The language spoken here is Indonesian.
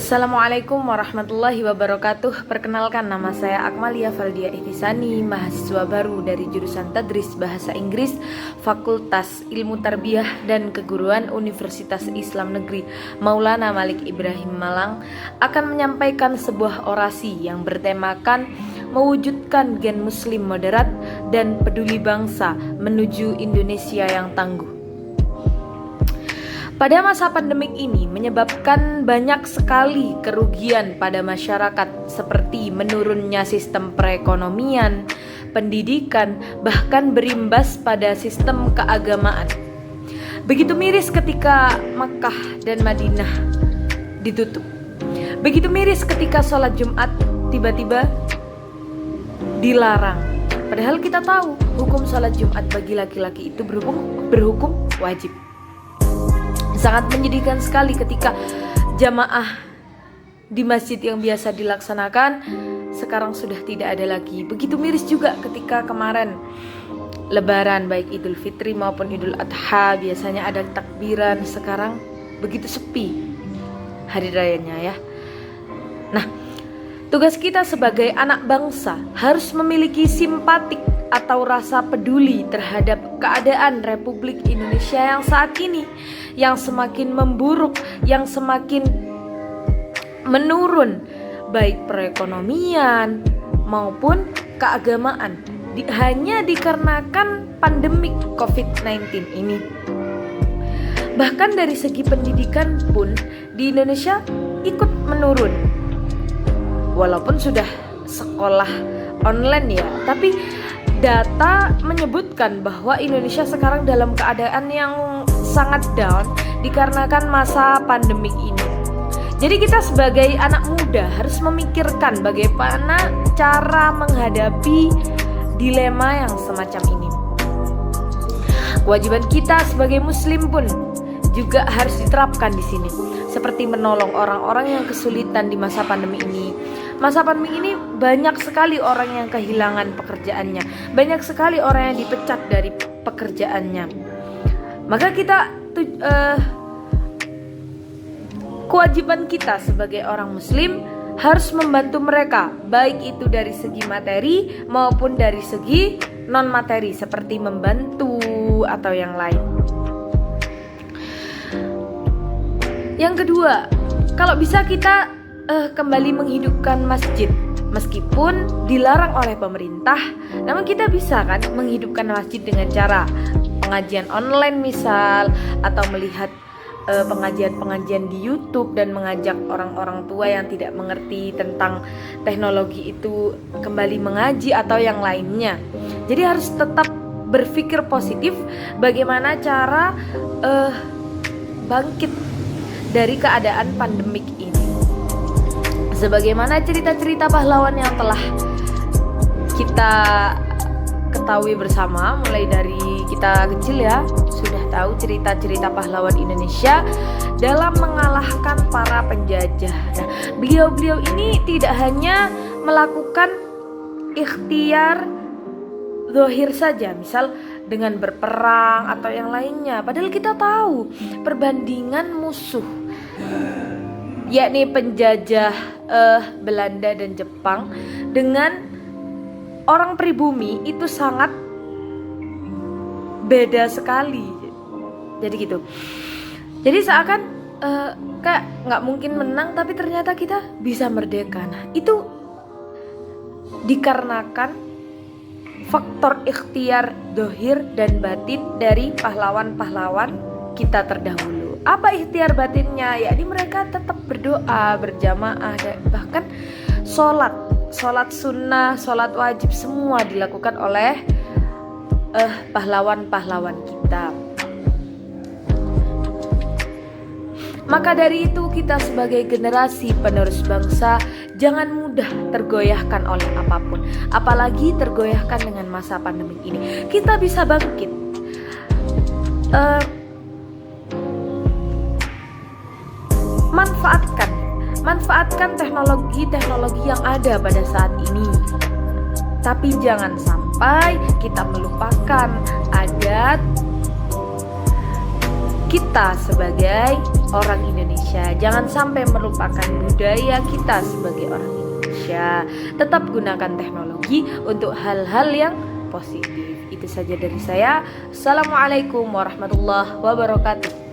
Assalamualaikum warahmatullahi wabarakatuh. Perkenalkan, nama saya Akmalia Valdia Ihtisani, mahasiswa baru dari jurusan Tadris Bahasa Inggris Fakultas Ilmu Tarbiyah dan Keguruan Universitas Islam Negeri Maulana Malik Ibrahim Malang, akan menyampaikan sebuah orasi yang bertemakan mewujudkan gen muslim moderat dan peduli bangsa menuju Indonesia yang tangguh. Pada masa pandemik ini menyebabkan banyak sekali kerugian pada masyarakat, seperti menurunnya sistem perekonomian, pendidikan, bahkan berimbas pada sistem keagamaan. Begitu miris ketika Makkah dan Madinah ditutup. Begitu miris ketika sholat Jumat tiba-tiba dilarang. Padahal kita tahu hukum sholat Jumat bagi laki-laki itu berhukum wajib. Sangat menyedihkan sekali ketika jamaah di masjid yang biasa dilaksanakan sekarang sudah tidak ada lagi. Begitu miris juga ketika kemarin Lebaran, baik Idul Fitri maupun Idul Adha, biasanya ada takbiran, sekarang begitu sepi hari rayanya ya. Nah, tugas kita sebagai anak bangsa harus memiliki simpatik atau rasa peduli terhadap keadaan Republik Indonesia yang saat ini, yang semakin memburuk, yang semakin menurun, baik perekonomian maupun keagamaan, hanya dikarenakan pandemik COVID-19 ini. Bahkan dari segi pendidikan pun di Indonesia ikut menurun. Walaupun sudah sekolah online ya, tapi data menyebutkan bahwa Indonesia sekarang dalam keadaan yang sangat down dikarenakan masa pandemik ini. Jadi kita sebagai anak muda harus memikirkan bagaimana cara menghadapi dilema yang semacam ini. Kewajiban kita sebagai muslim pun juga harus diterapkan di sini, seperti menolong orang-orang yang kesulitan di masa pandemi ini. Masa pandemi ini banyak sekali orang yang kehilangan pekerjaannya, banyak sekali orang yang dipecat dari pekerjaannya. Maka kita kewajiban kita sebagai orang muslim harus membantu mereka, baik itu dari segi materi maupun dari segi non materi, seperti membantu atau yang lain. Yang kedua, kalau bisa kita kembali menghidupkan masjid. Meskipun dilarang oleh pemerintah, namun kita bisa kan menghidupkan masjid dengan cara pengajian online misal, atau melihat pengajian-pengajian di YouTube dan mengajak orang-orang tua yang tidak mengerti tentang teknologi itu kembali mengaji atau yang lainnya. Jadi harus tetap berpikir positif bagaimana cara bangkit dari keadaan pandemik ini. Sebagaimana cerita-cerita pahlawan yang telah kita ketahui bersama, mulai dari kita kecil ya, sudah tahu cerita-cerita pahlawan Indonesia dalam mengalahkan para penjajah. Nah, beliau-beliau ini tidak hanya melakukan ikhtiar zahir saja, misal dengan berperang atau yang lainnya. Padahal kita tahu perbandingan musuh, yakni penjajah Belanda dan Jepang dengan orang pribumi itu sangat beda sekali. Jadi gitu. Jadi seakan kayak nggak mungkin menang, tapi ternyata kita bisa merdeka. Nah, itu dikarenakan faktor ikhtiar dohir dan batin dari pahlawan-pahlawan kita terdahulu. Apa ikhtiar batinnya? Yakni mereka tetap berdoa, berjamaah, dan bahkan sholat sunnah, sholat wajib, semua dilakukan oleh pahlawan-pahlawan kita. Maka dari itu kita sebagai generasi penerus bangsa jangan mudah tergoyahkan oleh apapun, apalagi tergoyahkan dengan masa pandemi ini. Kita bisa bangkit. Manfaatkan teknologi yang ada pada saat ini. Tapi jangan sampai kita melupakan adat kita sebagai orang Indonesia. Jangan sampai melupakan budaya kita sebagai orang Indonesia. Tetap gunakan teknologi untuk hal-hal yang positif. Itu saja dari saya. Assalamualaikum warahmatullahi wabarakatuh.